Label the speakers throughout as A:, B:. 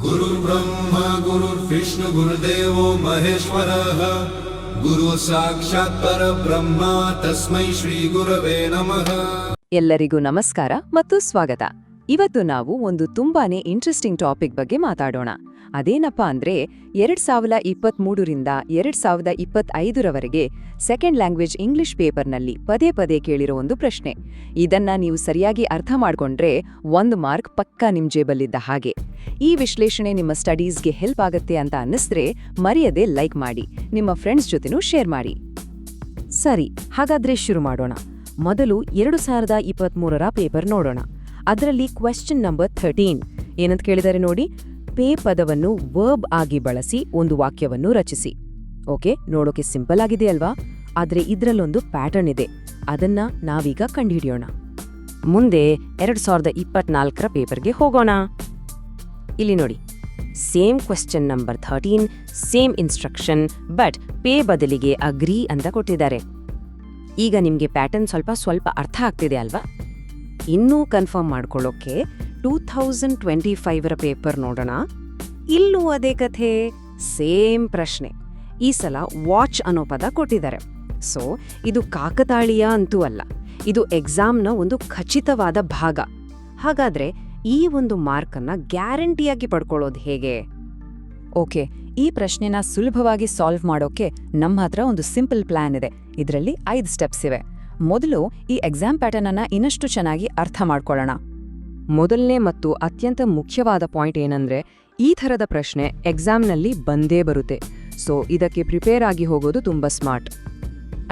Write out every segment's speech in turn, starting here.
A: गुरुर्ब्रह्मा गुरुर्विष्णु गुरुदेवो महेश्वरः गुरु साक्षात् परब्रह्म तस्मै ಶ್ರೀ ಗುರವೇ ನಮಃ.
B: ಎಲ್ಲರಿಗೂ ನಮಸ್ಕಾರ ಮತ್ತು ಸ್ವಾಗತ. ಇವತ್ತು ನಾವು ಒಂದು ತುಂಬಾನೇ ಇಂಟ್ರೆಸ್ಟಿಂಗ್ ಟಾಪಿಕ್ ಬಗ್ಗೆ ಮಾತಾಡೋಣ. ಅದೇನಪ್ಪಾ ಅಂದ್ರೆ 2023ರಿಂದ 2025ರವರೆಗೆ ಸೆಕೆಂಡ್ ಲ್ಯಾಂಗ್ವೇಜ್ ಇಂಗ್ಲಿಷ್ ಪೇಪರ್ನಲ್ಲಿ ಪದೇ ಪದೇ ಕೇಳಿರೋ ಒಂದು ಪ್ರಶ್ನೆ. ಇದನ್ನ ನೀವು ಸರಿಯಾಗಿ ಅರ್ಥ ಮಾಡ್ಕೊಂಡ್ರೆ 1 ಮಾರ್ಕ್ ಪಕ್ಕಾ ನಿಮ್ ಜೇಬಲ್ಲಿದ್ದ ಹಾಗೆ. ಈ ವಿಶ್ಲೇಷಣೆ ನಿಮ್ಮ ಸ್ಟಡೀಸ್ಗೆ ಹೆಲ್ಪ್ ಆಗತ್ತೆ ಅಂತ ಅನ್ನಿಸ್ದ್ರೆ ಮರೆಯದೆ ಲೈಕ್ ಮಾಡಿ, ನಿಮ್ಮ ಫ್ರೆಂಡ್ಸ್ ಜೊತೆನೂ ಶೇರ್ ಮಾಡಿ.
C: ಸರಿ, ಹಾಗಾದ್ರೆ ಶುರು ಮಾಡೋಣ. ಮೊದಲು 2023ರ ಪೇಪರ್ ನೋಡೋಣ. ಅದರಲ್ಲಿ ಕ್ವೆಶ್ಚನ್ ನಂಬರ್ 13 ಏನಂತ ಕೇಳಿದರೆ ನೋಡಿ, ಪೇ ಪದವನ್ನು ವರ್ಬ್ ಆಗಿ ಬಳಸಿ ಒಂದು ವಾಕ್ಯವನ್ನು ರಚಿಸಿ. ಓಕೆ, ನೋಡೋಕೆ ಸಿಂಪಲ್ ಆಗಿದೆ ಅಲ್ವಾ? ಆದ್ರೆ ಇದ್ರಲ್ಲೊಂದು ಪ್ಯಾಟರ್ನ್ ಇದೆ, ಅದನ್ನ ನಾವೀಗ ಕಂಡುಹಿಡಿಯೋಣ. ಮುಂದೆ 2024ರ ಪೇಪರ್ಗೆ ಹೋಗೋಣ. ಇಲ್ಲಿ ನೋಡಿ, same question number 13, same instruction, but pay ಬದಲಿಗೆ ಅಗ್ರಿ ಅಂತ ಕೊಟ್ಟಿದ್ದಾರೆ. ಈಗ ನಿಮ್ಗೆ ಪ್ಯಾಟರ್ನ್ ಸ್ವಲ್ಪ ಅರ್ಥ ಆಗ್ತಿದೆ ಅಲ್ವಾ? ಇನ್ನೂ ಕನ್ಫರ್ಮ್ ಮಾಡ್ಕೊಳ್ಳೋಕೆ 2025ರ ಪೇಪರ್ ನೋಡೋಣ. ಇಲ್ಲೂ ಅದೇ ಕಥೆ, ಸೇಮ್ ಪ್ರಶ್ನೆ. ಈ ಸಲ ವಾಚ್ ಅನ್ನೋ ಪದ ಕೊಟ್ಟಿದ್ದಾರೆ. ಸೊ ಇದು ಕಾಕತಾಳೀಯ ಅಂತೂ ಅಲ್ಲ, ಇದು ಎಕ್ಸಾಮ್ನ ಒಂದು ಖಚಿತವಾದ ಭಾಗ. ಹಾಗಾದ್ರೆ ಈ ಒಂದು ಮಾರ್ಕನ್ನ ಗ್ಯಾರಂಟಿಯಾಗಿ ಪಡ್ಕೊಳ್ಳೋದು ಹೇಗೆ?
B: ಓಕೆ, ಈ ಪ್ರಶ್ನೆನ ಸುಲಭವಾಗಿ ಸಾಲ್ವ್ ಮಾಡೋಕೆ ನಮ್ಮ ಹತ್ರ ಒಂದು ಸಿಂಪಲ್ ಪ್ಲಾನ್ ಇದೆ. ಇದರಲ್ಲಿ 5 ಸ್ಟೆಪ್ಸ್ ಇವೆ. ಮೊದಲು ಈ ಎಕ್ಸಾಮ್ ಪ್ಯಾಟರ್ನ್ ಅನ್ನ ಇನ್ನಷ್ಟು ಚೆನ್ನಾಗಿ ಅರ್ಥ ಮಾಡ್ಕೊಳ್ಳೋಣ. ಮೊದಲನೇ ಮತ್ತು ಅತ್ಯಂತ ಮುಖ್ಯವಾದ ಪಾಯಿಂಟ್ ಏನಂದ್ರೆ, ಈ ಥರದ ಪ್ರಶ್ನೆ ಎಕ್ಸಾಮ್ನಲ್ಲಿ ಬಂದೇ ಬರುತ್ತೆ. ಸೊ ಇದಕ್ಕೆ ಪ್ರಿಪೇರ್ ಆಗಿ ಹೋಗೋದು ತುಂಬಾ ಸ್ಮಾರ್ಟ್.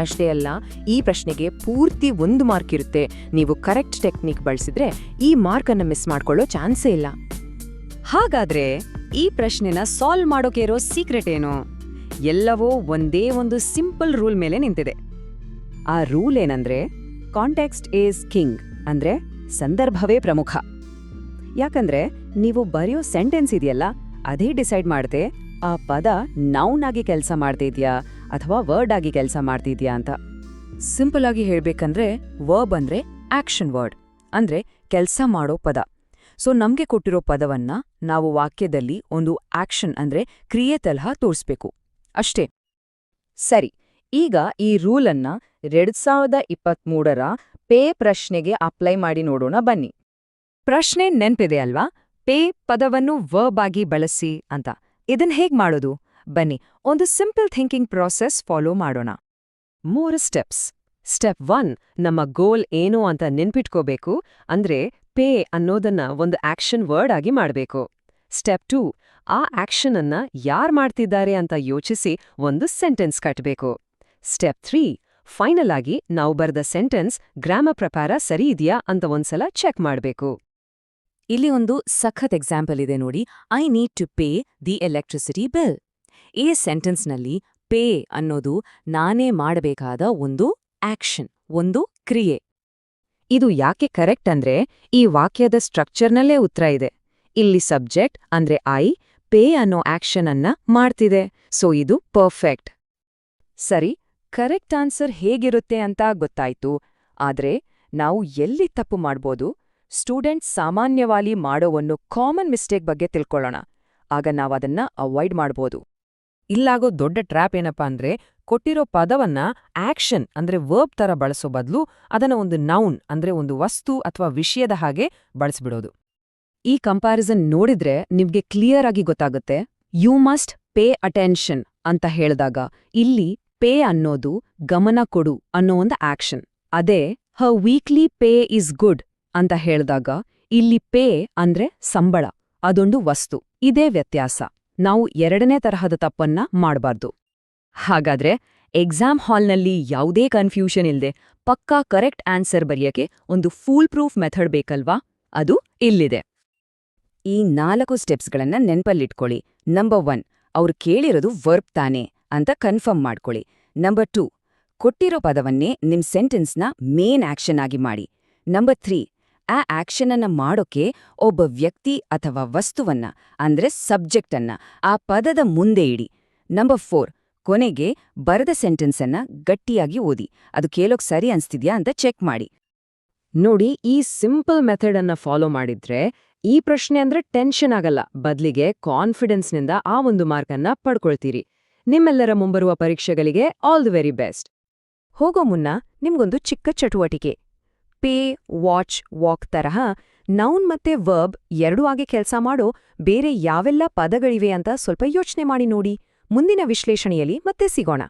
C: ಅಷ್ಟೇ ಅಲ್ಲ, ಈ ಪ್ರಶ್ನೆಗೆ ಪೂರ್ತಿ 1 ಮಾರ್ಕ್ ಇರುತ್ತೆ. ನೀವು ಕರೆಕ್ಟ್ ಟೆಕ್ನಿಕ್ ಬಳಸಿದ್ರೆ ಈ ಮಾರ್ಕ್ ಅನ್ನ ಮಿಸ್ ಮಾಡ್ಕೊಳ್ಳೋ ಚಾನ್ಸೇ ಇಲ್ಲ.
B: ಹಾಗಾದ್ರೆ ಈ ಪ್ರಶ್ನೆನ ಸಾಲ್ವ್ ಮಾಡೋಕೆ ಇರೋ ಸೀಕ್ರೆಟ್ ಏನು? ಎಲ್ಲವೂ ಒಂದೇ ಒಂದು ಸಿಂಪಲ್ ರೂಲ್ ಮೇಲೆ ನಿಂತಿದೆ. ಆ ರೂಲ್ ಏನಂದ್ರೆ, ಕಾಂಟೆಕ್ಸ್ಟ್ ಈಸ್ ಕಿಂಗ್, ಅಂದ್ರೆ ಸಂದರ್ಭವೇ ಪ್ರಮುಖ. ಯಾಕಂದ್ರೆ ನೀವು ಬರೆಯೋ ಸೆಂಟೆನ್ಸ್ ಇದೆಯಲ್ಲ, ಅದೇ ಡಿಸೈಡ್ ಮಾಡುತ್ತೆ ಆ ಪದ ನೌನ್ ಆಗಿ ಕೆಲಸ ಮಾಡ್ತಿದ್ಯಾ ಅಥವಾ ವರ್ಡ್ ಆಗಿ ಕೆಲಸ ಮಾಡ್ತಿದ್ಯಾ ಅಂತ. ಸಿಂಪಲ್ ಆಗಿ ಹೇಳ್ಬೇಕಂದ್ರೆ, ವರ್ಬ್ ಅಂದ್ರೆ ಆಕ್ಷನ್ ವರ್ಡ್, ಅಂದ್ರೆ ಕೆಲಸ ಮಾಡೋ ಪದ. ಸೊ ನಮ್ಗೆ ಕೊಟ್ಟಿರೋ ಪದವನ್ನ ನಾವು ವಾಕ್ಯದಲ್ಲಿ ಒಂದು ಆಕ್ಷನ್ ಅಂದ್ರೆ ಕ್ರಿಯೆ ತರಹ ತೋರಿಸ್ಬೇಕು ಅಷ್ಟೇ. ಸರಿ, ಈಗ ಈ ರೂಲನ್ನ 2023ರ ಪೇ ಪ್ರಶ್ನೆಗೆ ಅಪ್ಲೈ ಮಾಡಿ ನೋಡೋಣ ಬನ್ನಿ. ಪ್ರಶ್ನೆ ನೆನ್ಪಿದೆ ಅಲ್ವಾ? ಪೇ ಪದವನ್ನು ವರ್ಬ್ ಆಗಿ ಬಳಸಿ ಅಂತ. ಇದನ್ ಹೇಗ್ ಮಾಡೋದು? ಬನ್ನಿ ಒಂದು ಸಿಂಪಲ್ ಥಿಂಕಿಂಗ್ ಪ್ರಾಸೆಸ್ ಫಾಲೋ ಮಾಡೋಣ. 3 ಸ್ಟೆಪ್ಸ್. ಸ್ಟೆಪ್ 1, ನಮ್ಮ ಗೋಲ್ ಏನು ಅಂತ ನೆನ್ಪಿಟ್ಕೋಬೇಕು. ಅಂದ್ರೆ ಪೇ ಅನ್ನೋದನ್ನ ಒಂದು ಆಕ್ಷನ್ ವರ್ಡ್ ಆಗಿ ಮಾಡಬೇಕು. ಸ್ಟೆಪ್ 2, ಆ ಆಕ್ಷನ್ ಅನ್ನ ಯಾರ್ ಮಾಡ್ತಿದ್ದಾರೆ ಅಂತ ಯೋಚಿಸಿ ಒಂದು ಸೆಂಟೆನ್ಸ್ ಕಟ್ಟಬೇಕು. ಸ್ಟೆಪ್ 3, ಫೈನಲ್ ಆಗಿ ನಾವು ಬರೆದ ಸೆಂಟೆನ್ಸ್ ಗ್ರಾಮರ್ ಪ್ರಕಾರ ಸರಿ ಇದೆಯಾ ಅಂತ ಒಂದ್ಸಲ ಚೆಕ್ ಮಾಡಬೇಕು. ಇಲ್ಲಿ ಒಂದು ಸಖತ್ ಎಕ್ಸಾಂಪಲ್ ಇದೆ ನೋಡಿ. I need to pay the electricity bill. ಈ ಸೆಂಟೆನ್ಸ್ನಲ್ಲಿ ಪೇ ಅನ್ನೋದು ನಾನೇ ಮಾಡಬೇಕಾದ ಒಂದು ಆಕ್ಷನ್, ಒಂದು ಕ್ರಿಯೆ. ಇದು ಯಾಕೆ ಕರೆಕ್ಟ್ ಅಂದ್ರೆ, ಈ ವಾಕ್ಯದ ಸ್ಟ್ರಕ್ಚರ್ನಲ್ಲೇ ಉತ್ತರ ಇದೆ. ಇಲ್ಲಿ ಸಬ್ಜೆಕ್ಟ್ ಅಂದ್ರೆ ಐ ಪೇ ಅನ್ನೋ ಆಕ್ಷನ್ ಅನ್ನ ಮಾಡ್ತಿದೆ. ಸೊ ಇದು ಪರ್ಫೆಕ್ಟ್. ಸರಿ, ಕರೆಕ್ಟ್ ಆನ್ಸರ್ ಹೇಗಿರುತ್ತೆ ಅಂತ ಗೊತ್ತಾಯ್ತು. ಆದ್ರೆ ನಾವು ಎಲ್ಲಿ ತಪ್ಪು ಮಾಡ್ಬೋದು? ಸ್ಟೂಡೆಂಟ್ಸ್ ಸಾಮಾನ್ಯವಾಗಿ ಮಾಡೋ ಒಂದು ಕಾಮನ್ ಮಿಸ್ಟೇಕ್ ಬಗ್ಗೆ ತಿಳ್ಕೊಳ್ಳೋಣ. ಆಗ ನಾವದನ್ನ ಅವಾಯ್ಡ್ ಮಾಡ್ಬೋದು.
C: ಇಲ್ಲಾಗೋ ದೊಡ್ಡ ಟ್ರ್ಯಾಪ್ ಏನಪ್ಪಾ ಅಂದ್ರೆ, ಕೊಟ್ಟಿರೋ ಪದವನ್ನ ಆಕ್ಷನ್ ಅಂದ್ರೆ ವರ್ಬ್ ತರ ಬಳಸೋ ಬದಲು ಅದನ್ನ ಒಂದು ನೌನ್ ಅಂದ್ರೆ ಒಂದು ವಸ್ತು ಅಥವಾ ವಿಷಯದ ಹಾಗೆ ಬಳಸ್ಬಿಡೋದು.
B: ಈ ಕಂಪ್ಯಾರಿಸನ್ ನೋಡಿದ್ರೆ ನಿಮ್ಗೆ ಕ್ಲಿಯರ್ ಆಗಿ ಗೊತ್ತಾಗುತ್ತೆ. ಯು ಮಸ್ಟ್ ಪೇ ಅಟೆನ್ಷನ್ ಅಂತ ಹೇಳಿದಾಗ ಇಲ್ಲಿ ಪೇ ಅನ್ನೋದು ಗಮನ ಕೊಡು ಅನ್ನೋ ಒಂದು ಆಕ್ಷನ್. ಅದೇ ಹರ್ ವೀಕ್ಲಿ ಪೇ ಇಸ್ ಗುಡ್ ಅಂತ ಹೇಳಿದಾಗ ಇಲ್ಲಿ ಪೇ ಅಂದ್ರೆ ಸಂಬಳ, ಅದೊಂದು ವಸ್ತು. ಇದೇ ವ್ಯತ್ಯಾಸ. ನಾವು 2ನೇ ತರಹದ ತಪ್ಪನ್ನ ಮಾಡಬಾರ್ದು. ಹಾಗಾದ್ರೆ ಎಕ್ಸಾಮ್ ಹಾಲ್ನಲ್ಲಿ ಯಾವುದೇ ಕನ್ಫ್ಯೂಷನ್ ಇಲ್ದೆ ಪಕ್ಕಾ ಕರೆಕ್ಟ್ ಆನ್ಸರ್ ಬರೆಯಕ್ಕೆ ಒಂದು ಫೂಲ್ ಪ್ರೂಫ್ ಮೆಥಡ್ ಬೇಕಲ್ವಾ? ಅದು ಇಲ್ಲಿದೆ. ಈ 4 ಸ್ಟೆಪ್ಸ್ಗಳನ್ನ ನೆನ್ಪಲ್ಲಿಟ್ಕೊಳ್ಳಿ. ನಂಬರ್ 1, ಅವ್ರು ಕೇಳಿರೋದು ವರ್ಬ್ ತಾನೆ ಅಂತ ಕನ್ಫರ್ಮ್ ಮಾಡ್ಕೊಳ್ಳಿ. ನಂಬರ್ 2, ಕೊಟ್ಟಿರೋ ಪದವನ್ನೇ ನಿಮ್ ಸೆಂಟೆನ್ಸ್ನ ಮೇನ್ ಆಕ್ಷನ್ ಆಗಿ ಮಾಡಿ. ನಂಬರ್ 3, ಆ ಆಕ್ಷನ್ ಅನ್ನ ಮಾಡೋಕೆ ಒಬ್ಬ ವ್ಯಕ್ತಿ ಅಥವಾ ವಸ್ತುವನ್ನ ಅಂದ್ರೆ ಸಬ್ಜೆಕ್ಟ್ ಅನ್ನ ಆ ಪದದ ಮುಂದೆ ಇಡಿ. ನಂಬರ್ 4, ಕೊನೆಗೆ ಬರೆದ ಸೆಂಟೆನ್ಸ್ ಅನ್ನ ಗಟ್ಟಿಯಾಗಿ ಓದಿ, ಅದು ಕೇಳೋಕ್ ಸರಿ ಅನ್ಸ್ತಿದ್ಯಾ ಅಂತ ಚೆಕ್ ಮಾಡಿ.
C: ನೋಡಿ, ಈ ಸಿಂಪಲ್ ಮೆಥಡ್ ಅನ್ನ ಫಾಲೋ ಮಾಡಿದ್ರೆ
B: ಈ ಪ್ರಶ್ನೆ ಅಂದ್ರೆ ಟೆನ್ಷನ್ ಆಗಲ್ಲ, ಬದ್ಲಿಗೆ ಕಾನ್ಫಿಡೆನ್ಸ್ನಿಂದ ಆ ಒಂದು ಮಾರ್ಕನ್ನ ಪಡ್ಕೊಳ್ತೀರಿ. ನಿಮ್ಮೆಲ್ಲರ ಮುಂಬರುವ ಪರೀಕ್ಷೆಗಳಿಗೆ ಆಲ್ ದಿ ವೆರಿ ಬೆಸ್ಟ್.
C: ಹೋಗೋ ಮುನ್ನ ನಿಮ್ಗೊಂದು ಚಿಕ್ಕ ಚಟುವಟಿಕೆ. ಪೇ, ವಾಚ್, ವಾಕ್ ತರಹ ನೌನ್ ಮತ್ತೆ ವರ್ಬ್ ಎರಡೂ ಆಗಿ ಕೆಲ್ಸ ಮಾಡೋ ಬೇರೆ ಯಾವೆಲ್ಲ ಪದಗಳಿವೆ ಅಂತ ಸ್ವಲ್ಪ ಯೋಚನೆ ಮಾಡಿ ನೋಡಿ. ಮುಂದಿನ ವಿಶ್ಲೇಷಣೆಯಲ್ಲಿ ಮತ್ತೆ ಸಿಗೋಣ.